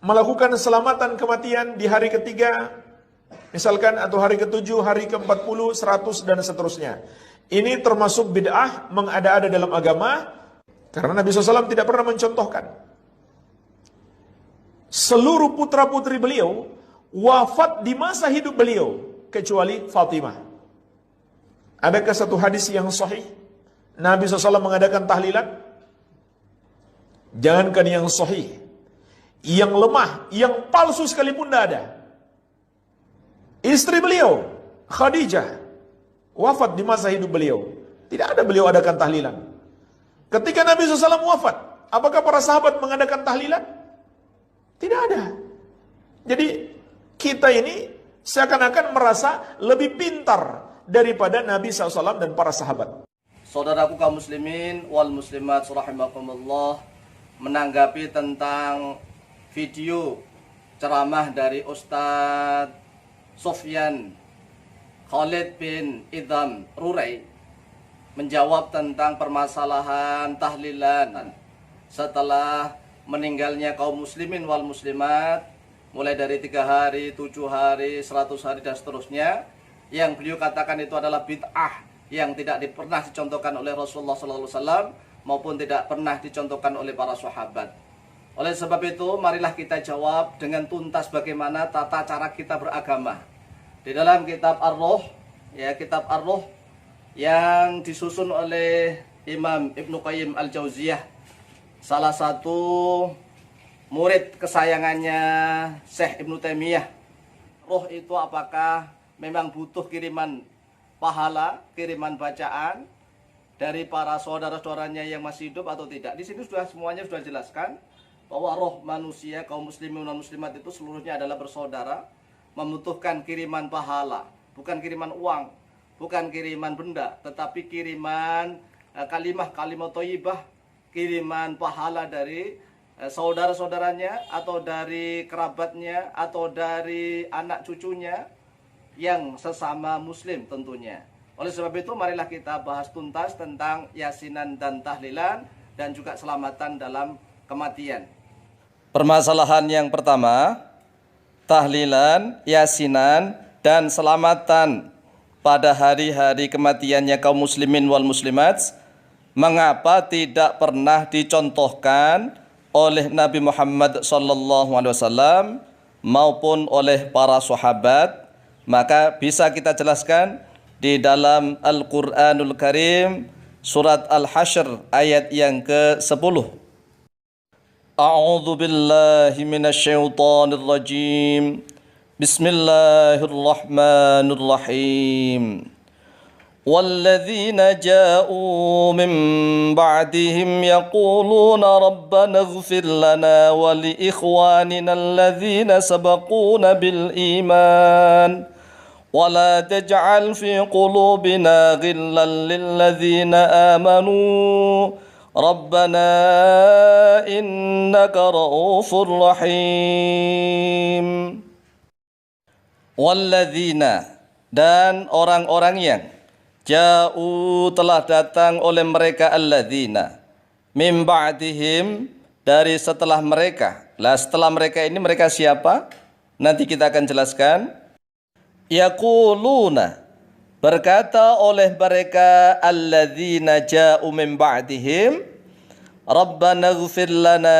melakukan selamatan kematian di hari ketiga, misalkan, atau hari ke-7, hari ke-40, 100, dan seterusnya. Ini termasuk bid'ah, mengada-ada dalam agama, karena Nabi SAW tidak pernah mencontohkan. Seluruh putra-putri beliau wafat di masa hidup beliau, kecuali Fatimah. Adakah satu hadis yang sahih Nabi SAW mengadakan tahlilan? Jangankan yang sahih, yang lemah, yang palsu sekalipun tidak ada. Istri beliau, Khadijah, wafat di masa hidup beliau. Tidak ada beliau adakan tahlilan. Ketika Nabi SAW wafat, apakah para sahabat mengadakan tahlilan? Tidak ada. Jadi kita ini seakan-akan merasa lebih pintar daripada Nabi SAW dan para sahabat. Saudaraku kaum muslimin wal muslimat rahimakumullah, menanggapi tentang video ceramah dari Ustadz Sofyan Khalid bin Idham Rurai menjawab tentang permasalahan tahlilan setelah meninggalnya kaum muslimin wal muslimat, mulai dari 3 hari, 7 hari, 100 hari dan seterusnya, yang beliau katakan itu adalah bid'ah yang tidak pernah dicontohkan oleh Rasulullah SAW maupun tidak pernah dicontohkan oleh para sahabat. Oleh sebab itu, marilah kita jawab dengan tuntas bagaimana tata cara kita beragama. Di dalam kitab Ar-Ruh, kitab Ar-Ruh yang disusun oleh Imam Ibnu Qayyim Al-Jauziyah, salah satu murid kesayangannya Syekh Ibnu Taimiyah. Ruh itu apakah memang butuh kiriman pahala, kiriman bacaan dari para saudara-saudaranya yang masih hidup atau tidak? Di sini semuanya sudah jelaskan bahwa roh manusia, kaum muslimin dan muslimat itu seluruhnya adalah bersaudara, membutuhkan kiriman pahala, bukan kiriman uang, bukan kiriman benda, tetapi kiriman kalimat thayyibah, kiriman pahala dari saudara-saudaranya atau dari kerabatnya atau dari anak cucunya yang sesama muslim tentunya. Oleh sebab itu, marilah kita bahas tuntas tentang yasinan dan tahlilan dan juga selamatan dalam kematian. Permasalahan yang pertama, tahlilan, yasinan, dan selamatan pada hari-hari kematiannya kaum muslimin wal muslimat, mengapa tidak pernah dicontohkan oleh Nabi Muhammad SAW maupun oleh para sahabat? Maka bisa kita jelaskan di dalam Al-Quranul Karim, surat Al-Hasyr ayat yang ke-10. A'udzu billahi minasyaitonir rajim. Bismillahirrahmanirrahim. والذين جاءوا من بعدهم يقولون ربنا اغفر لنا ولإخواننا الذين سبقونا بالإيمان ولا تجعل في قلوبنا غلا للذين آمنوا ربنا إنك رؤوف رحيم. والذين, dan orang-orang yang ja'u, telah datang oleh mereka, alladzina, mim ba'dihim, dari setelah mereka. Lah, setelah mereka ini mereka siapa? Nanti kita akan jelaskan. Yaquluna, berkata oleh mereka, alladzina ja'u mim ba'dihim, Rabbana ighfir lana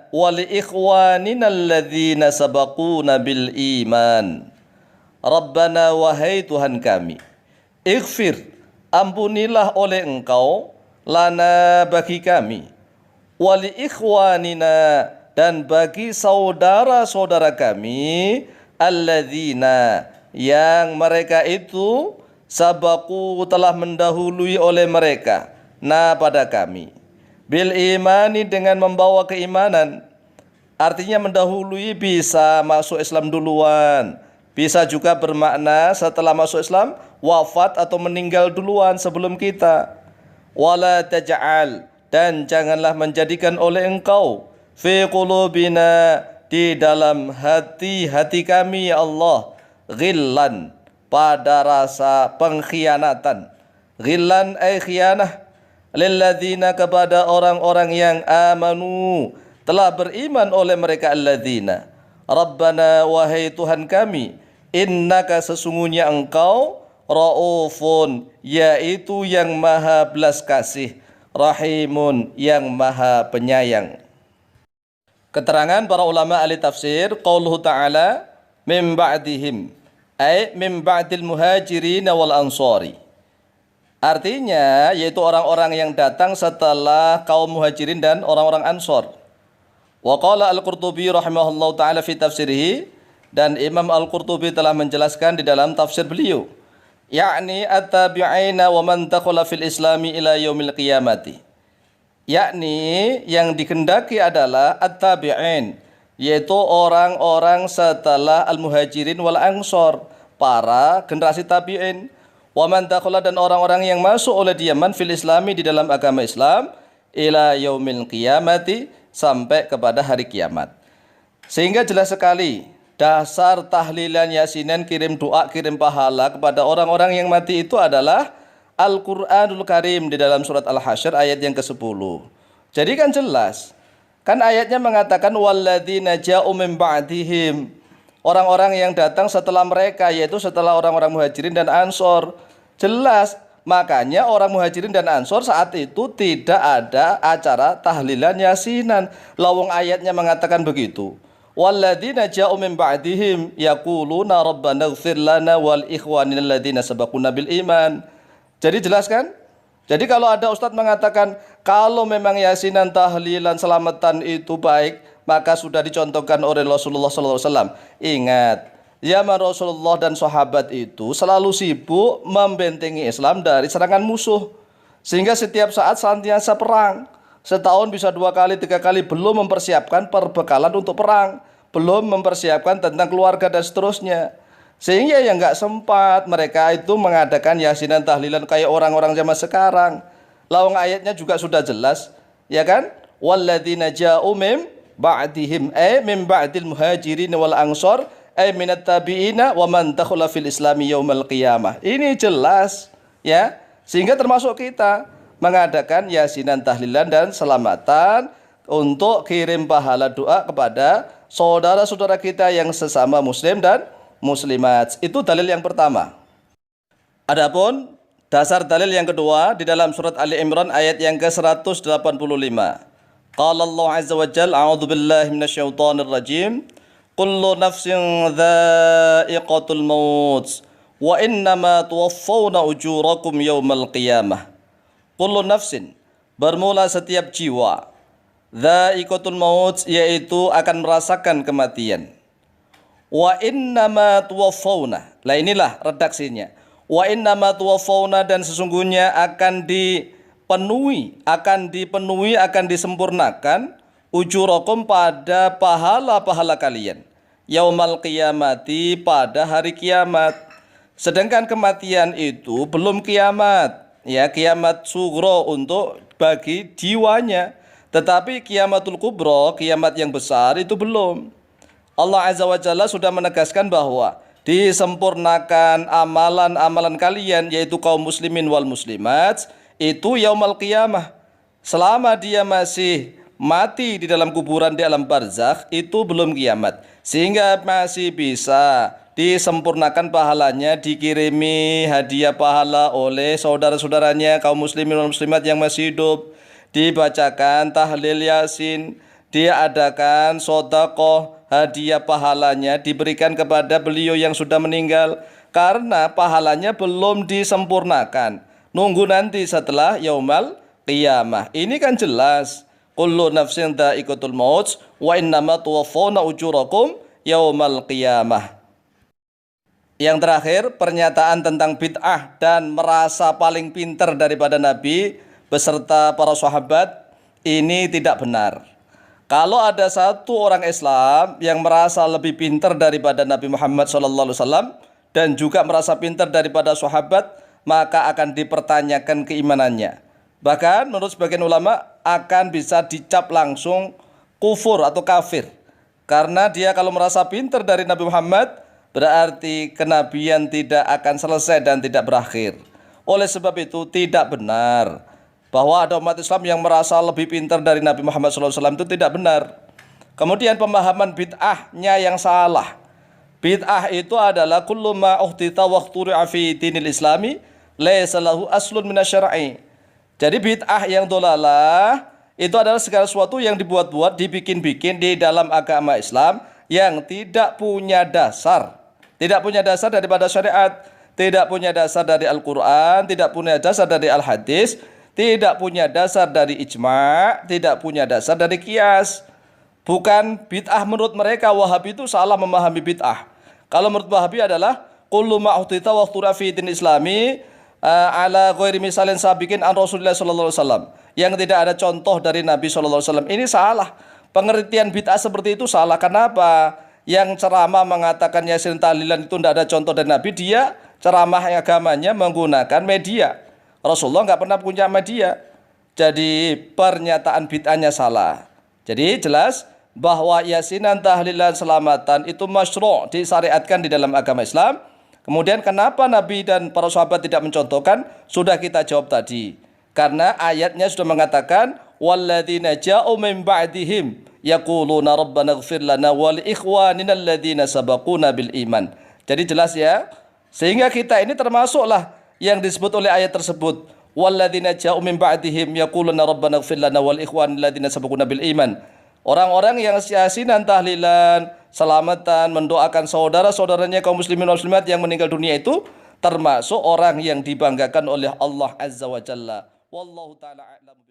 wa li ikhwanina alladzina sabaquna bil iman. Rabbana, wahai Tuhan kami, ighfir, ampunilah oleh Engkau, lana, bagi kami, wali ikhwanina, dan bagi saudara-saudara kami, alladzina, yang mereka itu sabaku, telah mendahului oleh mereka, na, pada kami, bil imani, dengan membawa keimanan. Artinya mendahului bisa masuk Islam duluan, bisa juga bermakna setelah masuk Islam wafat atau meninggal duluan sebelum kita. Wala taj'al, dan janganlah menjadikan oleh Engkau, fi qulubina, di dalam hati-hati kami, ya Allah, ghillan, pada rasa pengkhianatan. Ghillan ay khianah, lilladzina, kepada orang-orang yang amanu, telah beriman oleh mereka alladzina. Rabbana, wahai Tuhan kami, innaka sesungguhnya engkau raufun, yaitu yang maha belas kasih, rahimun, yang maha penyayang. Keterangan para ulama ahli tafsir, qauluhu ta'ala min ba'dihim, ay min ba'dil muhajirin wal ansari. Artinya yaitu orang-orang yang datang setelah kaum muhajirin dan orang-orang ansor. Wa qala al-Qurtubi rahimahullahu ta'ala fi tafsirihi, dan Imam Al-Qurtubi telah menjelaskan di dalam tafsir beliau, yakni at-tabi'ina wa man dakhala fil islami ila yaumil qiyamati, yakni yang dikehendaki adalah at-tabi'in, yaitu orang-orang setelah al-muhajirin wal ansor, para generasi tabi'in, wa man dakhala, dan orang-orang yang masuk oleh diaman fil islami, di dalam agama Islam, ila yaumil qiyamati, sampai kepada hari kiamat. Sehingga jelas sekali dasar tahlilan, yasinan, kirim doa, kirim pahala kepada orang-orang yang mati itu adalah Al-Quranul Karim di dalam surat Al-Hasyr ayat yang ke-10. Jadi kan jelas, kan ayatnya mengatakan walladzina ja'u min ba'dihim, orang-orang yang datang setelah mereka, yaitu setelah orang-orang muhajirin dan ansor. Jelas, makanya orang muhajirin dan ansor saat itu tidak ada acara tahlilan yasinan. Lawang ayatnya mengatakan begitu. Walladzina ja'u min ba'dihim yaquluna rabbana ighfir lana wal ikhwanina alladzina sabaquna bil iman. Jadi jelas kan? Jadi kalau ada ustadz mengatakan kalau memang yasinan, tahlilan, selamatan itu baik, maka sudah dicontohkan oleh Rasulullah SAW. Ingat, zaman Rasulullah dan sahabat itu selalu sibuk membentengi Islam dari serangan musuh, sehingga setiap saat senantiasa perang. Setahun bisa 2 kali, 3 kali, belum mempersiapkan perbekalan untuk perang, belum mempersiapkan tentang keluarga dan seterusnya. Sehingga ya nggak sempat mereka itu mengadakan yasinan, tahlilan kayak orang-orang zaman sekarang. Lawang ayatnya juga sudah jelas, ya kan? Walladzina ja'u min ba'dihim, min ba'dil muhajirin wal ansor, minat tabi'ina wa man dakhala fil islami yaumal qiyamah. Ini jelas, ya. Sehingga termasuk kita mengadakan yasinan, tahlilan, dan selamatan untuk kirim pahala doa kepada saudara-saudara kita yang sesama muslim dan muslimat. Itu dalil yang pertama. Adapun dasar dalil yang kedua di dalam surat Ali Imran ayat yang ke-185. Qala Allah azza wa jalla, a'udzu billahi minasyaitonir rajim, kullu nafsin dha'iqatul maut wa innama tuwaffawna ujurakum yaumal qiyamah. Kullu nafsin, bermula setiap jiwa, dha'iqatul maut, yaitu akan merasakan kematian. Wa innama tuwaffawna, lah inilah redaksinya, wa innama tuwaffawna, dan sesungguhnya akan dipenuhi, akan disempurnakan, ujurakum, pada pahala-pahala kalian, yaumal qiyamati, pada hari kiamat. Sedangkan kematian itu belum kiamat, ya, kiamat sugro untuk bagi jiwanya, tetapi kiamatul kubro, kiamat yang besar, itu belum. Allah azza wa jalla sudah menegaskan bahwa disempurnakan amalan-amalan kalian, yaitu kaum muslimin wal muslimat, itu yaumal qiyamah. Selama dia masih mati di dalam kuburan, di alam barzakh, itu belum kiamat, sehingga masih bisa disempurnakan pahalanya, dikirimi hadiah pahala oleh saudara-saudaranya kaum muslimin dan muslimat yang masih hidup, dibacakan tahlil yasin, diadakan sedekah, hadiah pahalanya diberikan kepada beliau yang sudah meninggal, karena pahalanya belum disempurnakan, nunggu nanti setelah yaumal qiyamah. Ini kan jelas, kullu nafsin dha'iqatul maut wa innama tuwaffawna ujurakum yaumal qiyamah. Yang terakhir, pernyataan tentang bid'ah dan merasa paling pintar daripada Nabi beserta para sahabat, ini tidak benar. Kalau ada satu orang Islam yang merasa lebih pintar daripada Nabi Muhammad SAW dan juga merasa pintar daripada sahabat, maka akan dipertanyakan keimanannya. Bahkan menurut sebagian ulama akan bisa dicap langsung kufur atau kafir. Karena dia kalau merasa pintar dari Nabi Muhammad, berarti kenabian tidak akan selesai dan tidak berakhir. Oleh sebab itu tidak benar bahwa ada umat Islam yang merasa lebih pintar dari Nabi Muhammad SAW, itu tidak benar. Kemudian pemahaman bid'ahnya yang salah. Bid'ah itu adalah kullu ma uhtita waqturi'a fi dinil islami laysa lahu aslun minasyara'i. Jadi bid'ah yang dolalah itu adalah segala sesuatu yang dibuat-buat, dibikin-bikin di dalam agama Islam yang tidak punya dasar. Tidak punya dasar daripada syariat, tidak punya dasar dari Al-Quran, tidak punya dasar dari Al-Hadis, tidak punya dasar dari ijma', tidak punya dasar dari qiyas. Bukan bid'ah menurut mereka. Wahabi itu salah memahami bid'ah. Kalau menurut Wahabi adalah kullu ma uhtita waqtura fi din islami ala ghairi misalin sabiqin an Rasulullah sallallahu alaihi wasallam, yang tidak ada contoh dari Nabi sallallahu alaihi wasallam. Ini salah. Pengertian bid'ah seperti itu salah. Kenapa? Yang ceramah mengatakan Yasin tahlilan itu tidak ada contoh dari Nabi, dia ceramah agamanya menggunakan media. Rasulullah nggak pernah punya media. Jadi pernyataan bid'ahnya salah. Jadi jelas bahwa yasinan, tahlilan, selamatan itu masyru', disyariatkan di dalam agama Islam. Kemudian kenapa Nabi dan para sahabat tidak mencontohkan? Sudah kita jawab tadi. Karena ayatnya sudah mengatakan walladzina ja'u min ba'dihim yaquluna rabbana ighfir lana wa li ikhwanina alladzina sabaquna bil iman. Jadi jelas ya. Sehingga kita ini termasuklah yang disebut oleh ayat tersebut. Walladzina ja'u min ba'dihim yaquluna rabbana ighfir lana wal ikhwanil ladzina sabaquna bil iman. Orang-orang yang yasinan, tahlilan, selamatan, mendoakan saudara-saudaranya kaum muslimin dan muslimat yang meninggal dunia itu termasuk orang yang dibanggakan oleh Allah Azza wa Jalla. Wallahu taala a'lam.